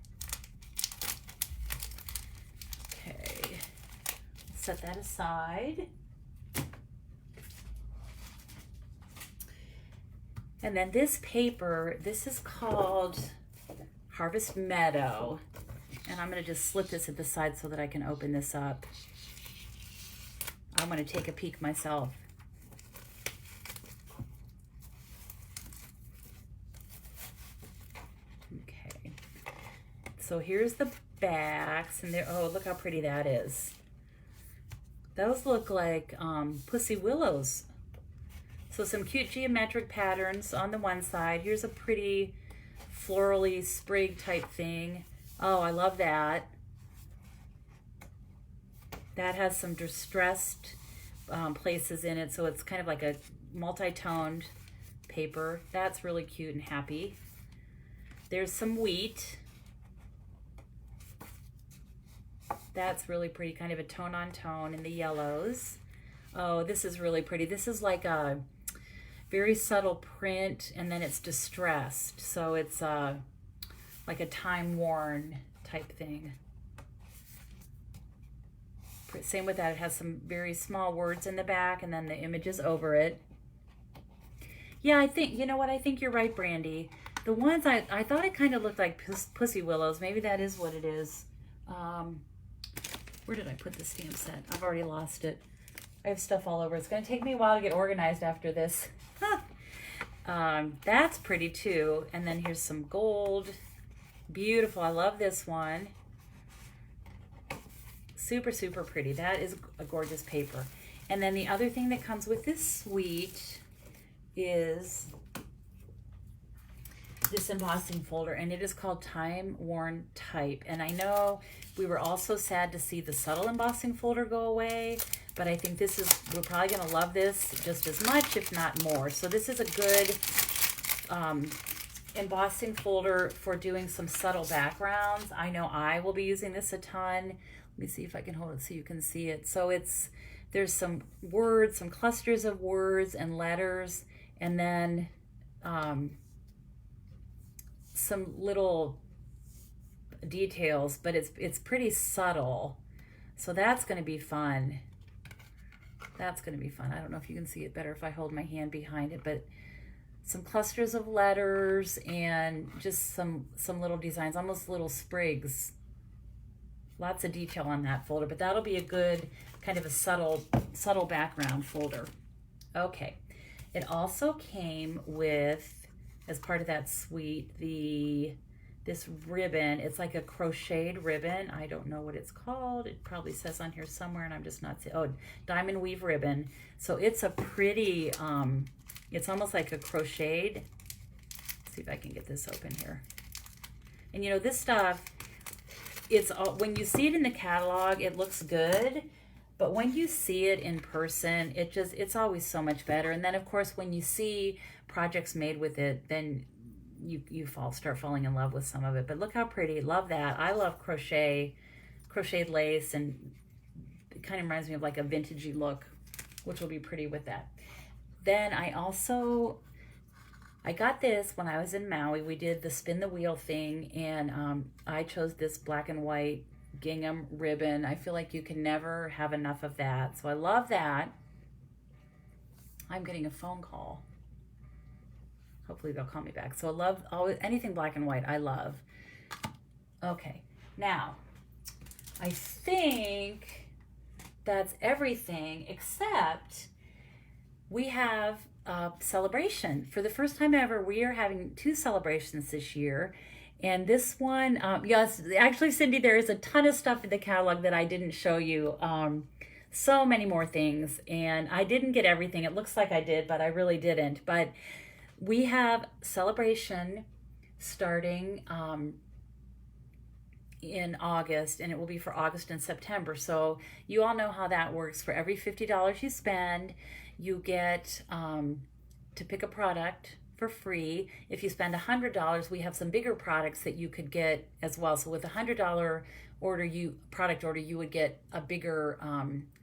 Okay, set that aside. And then this paper, this is called Harvest Meadow. And I'm going to just slip this at the side so that I can open this up. I'm going to take a peek myself. Okay. So here's the backs, and oh, look how pretty that is. Those look like pussy willows. So some cute geometric patterns on the one side. Here's a pretty florally sprig type thing. Oh, I love that. That has some distressed places in it, so it's kind of like a multi-toned paper. That's really cute and happy. There's some wheat. That's really pretty, kind of a tone on tone in the yellows. Oh, this is really pretty. This is like a very subtle print, and then it's distressed. So it's like a time-worn type thing. Same with that. It has some very small words in the back, and then the images over it. Yeah, I think, you know what, I think you're right, Brandy. The ones I thought it kind of looked like Pussy Willows. Maybe that is what it is. Um, where did I put the stamp set? I've already lost it. I have stuff all over. It's going to take me a while to get organized after this. That's pretty too. And then here's some gold. Beautiful. I love this one. Super, super pretty. That is a gorgeous paper. And then the other thing that comes with this suite is this embossing folder, and it is called Time Worn Type. And I know we were also sad to see the subtle embossing folder go away, but I think this is, we're probably going to love this just as much, if not more. So this is a good embossing folder for doing some subtle backgrounds. I know I will be using this a ton. Let me see if I can hold it so you can see it. So there's some words, some clusters of words and letters, and then some little details, but it's pretty subtle. So that's going to be fun. That's going to be fun. I don't know if you can see it better if I hold my hand behind it, but some clusters of letters and just some little designs, almost little sprigs. Lots of detail on that folder, but that'll be a good kind of a subtle background folder. Okay. It also came with, as part of that suite, this ribbon. It's like a crocheted ribbon. I don't know what it's called. It probably says on here somewhere, and I'm just not seeing. Oh, diamond weave ribbon. So it's a pretty, it's almost like a crocheted. Let's see if I can get this open here. And you know, this stuff, it's all, when you see it in the catalog, it looks good. But when you see it in person, it's always so much better. And then of course, when you see projects made with it, then you start falling in love with some of it. But look how pretty. Love that. I love crocheted lace, and it kind of reminds me of like a vintagey look, which will be pretty with that. Then I got this when I was in Maui. We did the spin the wheel thing, and I chose this black and white gingham ribbon. I feel like you can never have enough of that. So I love that. I'm getting a phone call. Hopefully they'll call me back. So I love anything black and white. I love. Okay, now I think that's everything except we have a celebration. For the first time ever, we are having 2 celebrations this year. And this one, yes, actually, Cindy, there is a ton of stuff in the catalog that I didn't show you. So many more things. And I didn't get everything. It looks like I did, but I really didn't. But we have celebration starting in August, and it will be for August and September. So you all know how that works. For every $50 you spend, you get to pick a product for free. If you spend $100, we have some bigger products that you could get as well. So with a $100 product order, you would get a bigger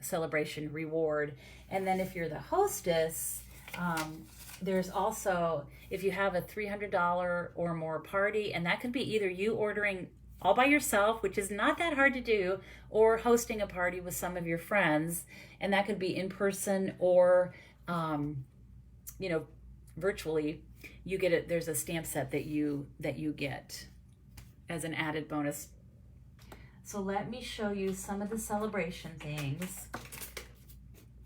celebration reward. And then if you're the hostess, there's also, if you have a $300 or more party, and that could be either you ordering all by yourself, which is not that hard to do, or hosting a party with some of your friends, and that could be in person or virtually. You get it. There's a stamp set that you get as an added bonus. So let me show you some of the celebration things.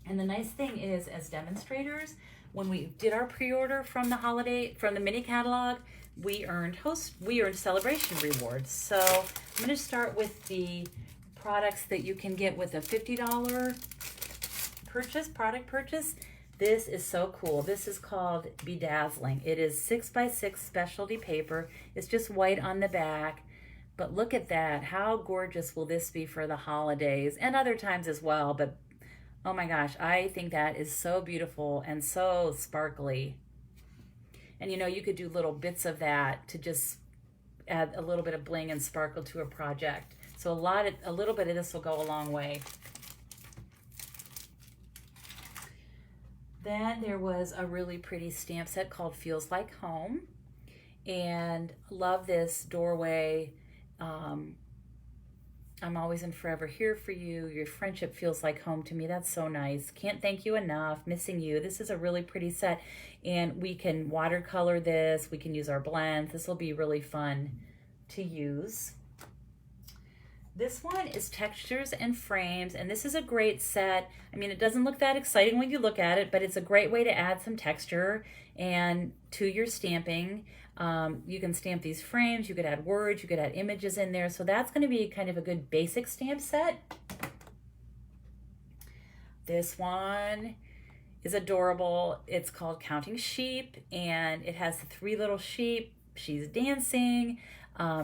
And the nice thing is, as demonstrators, when we did our pre-order from the mini catalog, we earned celebration rewards. So I'm going to start with the products that you can get with a $50 product purchase. This is so cool. This is called Bedazzling. It is 6x6 specialty paper. It's just white on the back. But look at that. How gorgeous will this be for the holidays and other times as well? But oh my gosh, I think that is so beautiful and so sparkly. And you know, you could do little bits of that to just add a little bit of bling and sparkle to a project. So a little bit of this will go a long way. Then there was a really pretty stamp set called Feels Like Home. And love this doorway I'm always and forever here for you. Your friendship feels like home to me. That's so nice. Can't thank you enough. Missing you. This is a really pretty set. And we can watercolor this. We can use our blends. This will be really fun to use. This one is Textures and Frames, and this is a great set. I mean, it doesn't look that exciting when you look at it, but it's a great way to add some texture and to your stamping. You can stamp these frames, you could add words, you could add images in there. So that's going to be kind of a good basic stamp set. This one is adorable. It's called Counting Sheep, and it has the 3 little sheep. She's dancing.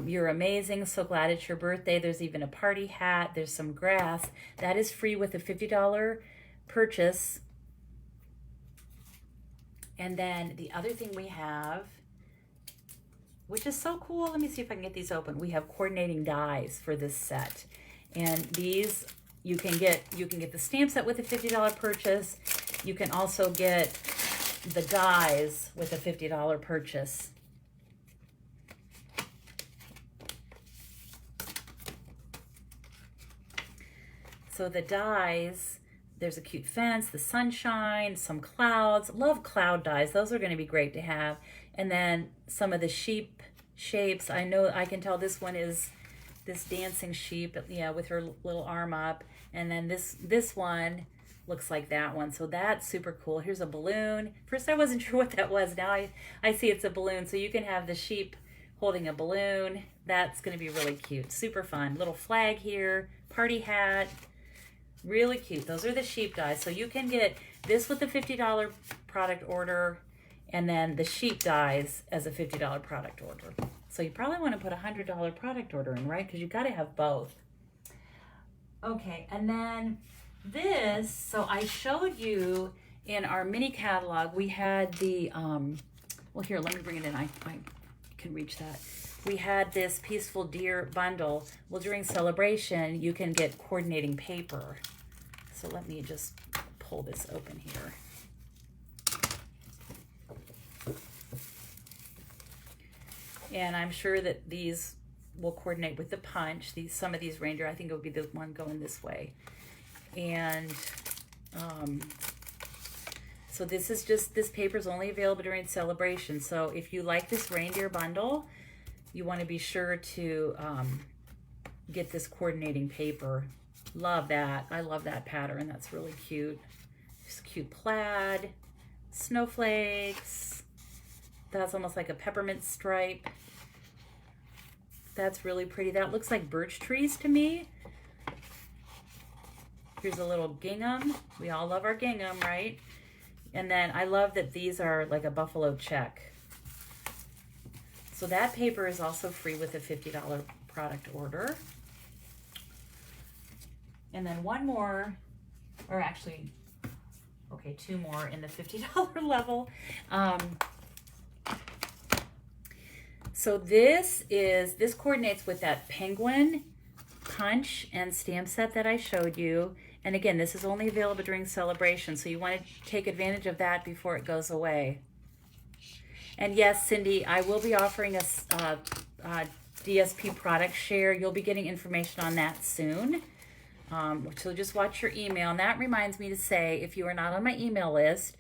You're amazing. So glad it's your birthday. There's even a party hat. There's some grass. That is free with a $50 purchase. And then the other thing we have, which is so cool. Let me see if I can get these open. We have coordinating dies for this set. And these you can get the stamp set with a $50 purchase. You can also get the dies with a $50 purchase. So the dies, there's a cute fence, the sunshine, some clouds. Love cloud dies. Those are going to be great to have. And then some of the sheep shapes. I know I can tell this one is this dancing sheep, yeah, with her little arm up. And then this one looks like that one. So that's super cool. Here's a balloon. First I wasn't sure what that was. Now I see it's a balloon. So you can have the sheep holding a balloon. That's going to be really cute. Super fun. Little flag here, party hat. Really cute. Those are the sheep dies. So you can get this with the $50 product order, and then the sheep dies as a $50 product order. So you probably want to put a $100 product order in, right? Because you got to have both. Okay, and then this, so I showed you in our mini catalog, we had the, well here, let me bring it in. I can reach that. We had this Peaceful Deer bundle. Well, during celebration, you can get coordinating paper. So let me just pull this open here. And I'm sure that these will coordinate with the punch. Some of these reindeer, I think it would be the one going this way. And so this is just, this paper is only available during celebration. So if you like this reindeer bundle, you want to be sure to get this coordinating paper. Love that. I love that pattern. That's really cute. Just cute plaid, snowflakes. That's almost like a peppermint stripe. That's really pretty. That looks like birch trees to me. Here's a little gingham. We all love our gingham, right? And then I love that these are like a buffalo check. So that paper is also free with a $50 product order. And then one more, or actually, okay, 2 more in the $50 level. So this coordinates with that penguin punch and stamp set that I showed you. And again, this is only available during celebration, so you want to take advantage of that before it goes away. And yes, Cindy, I will be offering a DSP product share. You'll be getting information on that soon. So just watch your email. And that reminds me to say, if you are not on my email list,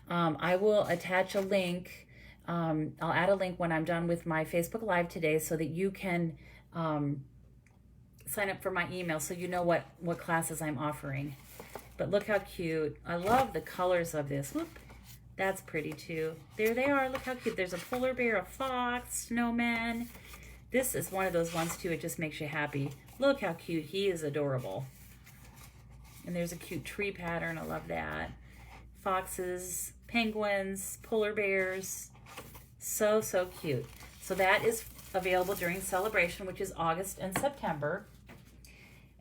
I will attach a link. I'll add a link when I'm done with my Facebook Live today so that you can sign up for my email so you know what classes I'm offering. But look how cute. I love the colors of this. Whoop. That's pretty too. There they are. Look how cute. There's a polar bear, a fox, snowman. This is one of those ones too. It just makes you happy. Look how cute. He is adorable. And there's a cute tree pattern. I love that. Foxes, penguins, polar bears. So, so cute. So that is available during celebration, which is August and September.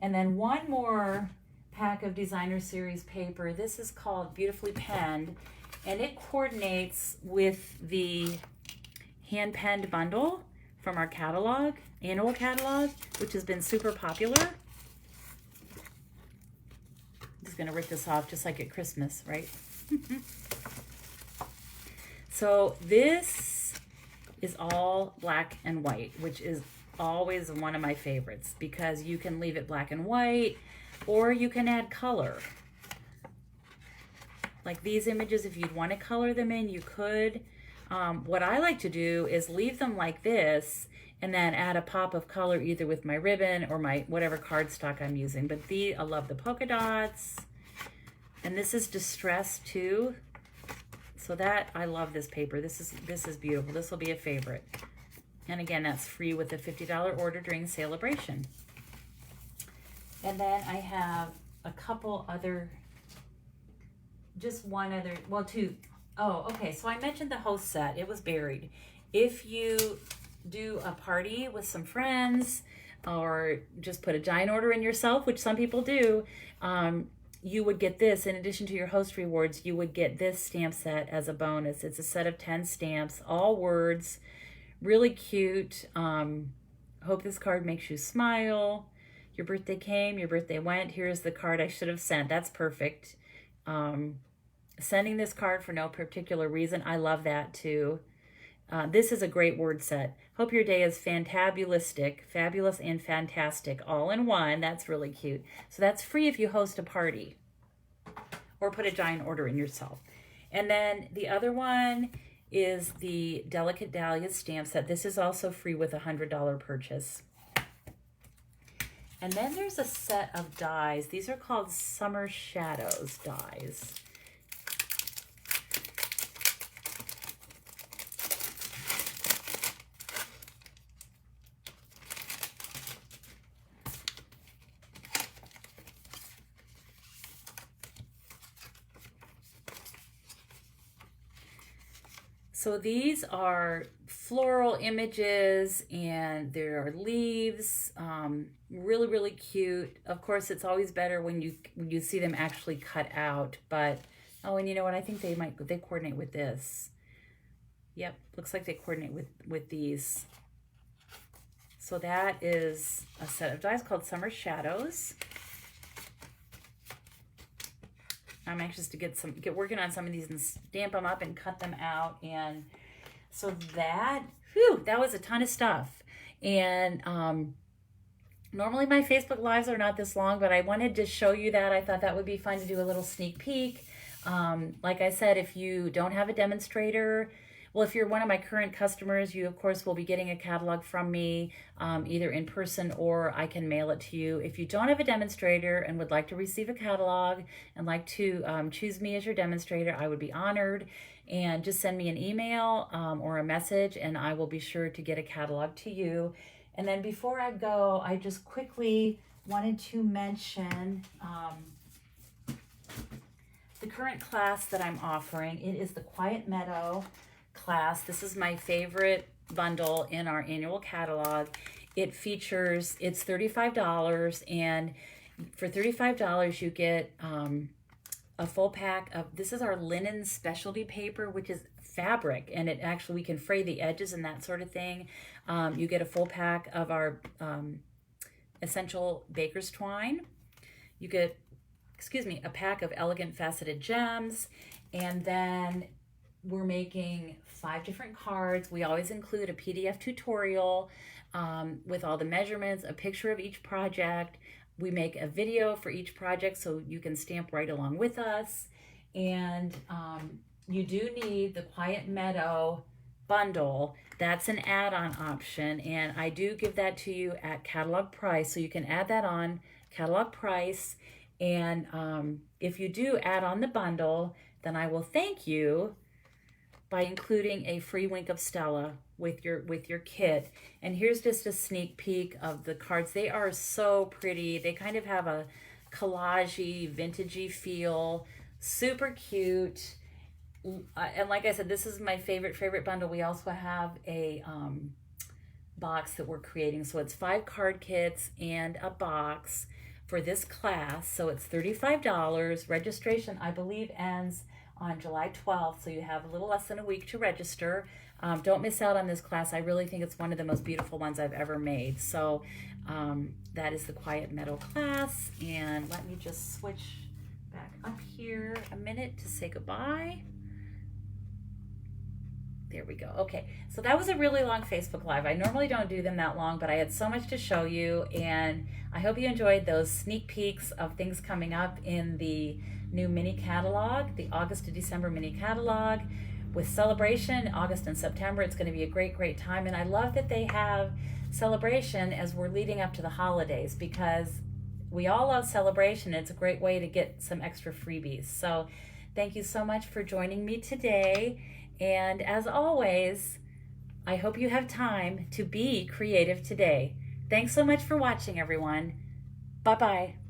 And then one more pack of Designer Series paper. This is called Beautifully Penned, and it coordinates with the hand-penned bundle from our catalog, annual catalog, which has been super popular. I'm just gonna rip this off just like at Christmas, right? So this is all black and white, which is always one of my favorites because you can leave it black and white, or you can add color. Like these images, if you'd want to color them in, you could. What I like to do is leave them like this and then add a pop of color either with my ribbon or my whatever cardstock I'm using. But I love the polka dots. And this is distressed too. So that, I love this paper. This is beautiful. This will be a favorite. And again, that's free with a $50 order during celebration. And then I have a couple other, just one other, well, two. Oh, okay. So I mentioned the host set. It was buried. If you do a party with some friends or just put a giant order in yourself, which some people do, you would get this. In addition to your host rewards, you would get this stamp set as a bonus. It's a set of 10 stamps, all words, really cute. Hope this card makes you smile. Your birthday came, your birthday went. Here's the card I should have sent. That's perfect. Sending this card for no particular reason. I love that too. This is a great word set. Hope your day is fantabulistic, fabulous and fantastic, all in one. That's really cute. So that's free if you host a party or put a giant order in yourself. And then the other one is the Delicate Dahlia stamp set. This is also free with a $100 purchase. And then there's a set of dies. These are called Summer Shadows dies. So these are floral images and there are leaves, really, really cute. Of course, it's always better when you see them actually cut out, but, oh, and you know what? I think they coordinate with this. Yep, looks like they coordinate with these. So that is a set of dies called Summer Shadows. I'm anxious to get working on some of these and stamp them up and cut them out. And so that was a ton of stuff. And normally my Facebook Lives are not this long, but I wanted to show you that. I thought that would be fun to do a little sneak peek. Like I said, if you don't have a demonstrator, well, if you're one of my current customers, you, of course, will be getting a catalog from me, either in person or I can mail it to you. If you don't have a demonstrator and would like to receive a catalog and like to choose me as your demonstrator, I would be honored. And just send me an email or a message, and I will be sure to get a catalog to you. And then before I go, I just quickly wanted to mention the current class that I'm offering. It is the Quiet Meadow class. This is my favorite bundle in our annual catalog. It features, it's $35, and for $35 you get a full pack of, this is our linen specialty paper, which is fabric, and it actually, we can fray the edges and that sort of thing. You get a full pack of our essential baker's twine. You get, a pack of elegant faceted gems, and then we're making 5 different cards. We always include a PDF tutorial with all the measurements, a picture of each project. We make a video for each project so you can stamp right along with us. And you do need the Quiet Meadow bundle. That's an add-on option, and I do give that to you at catalog price, so you can add that on catalog price. And if you do add on the bundle, then I will thank you by including a free Wink of Stella with your kit. And here's just a sneak peek of the cards. They are so pretty. They kind of have a collage-y, vintagey feel. Super cute. And like I said, this is my favorite bundle. We also have a box that we're creating. So it's 5 card kits and a box for this class. So it's $35. Registration, I believe, ends on July 12th, so you have a little less than a week to register. Don't miss out on this class. I really think it's one of the most beautiful ones I've ever made. So that is the Quiet Meadow class. And let me just switch back up here a minute to say goodbye. There we go. Okay, so that was a really long Facebook Live. I normally don't do them that long, but I had so much to show you, and I hope you enjoyed those sneak peeks of things coming up in the new mini catalog, the August to December mini catalog. With Celebration, August and September, it's going to be a great, great time, and I love that they have Celebration as we're leading up to the holidays, because we all love Celebration. It's a great way to get some extra freebies. So thank you so much for joining me today. And as always, I hope you have time to be creative today. Thanks so much for watching, everyone. Bye-bye.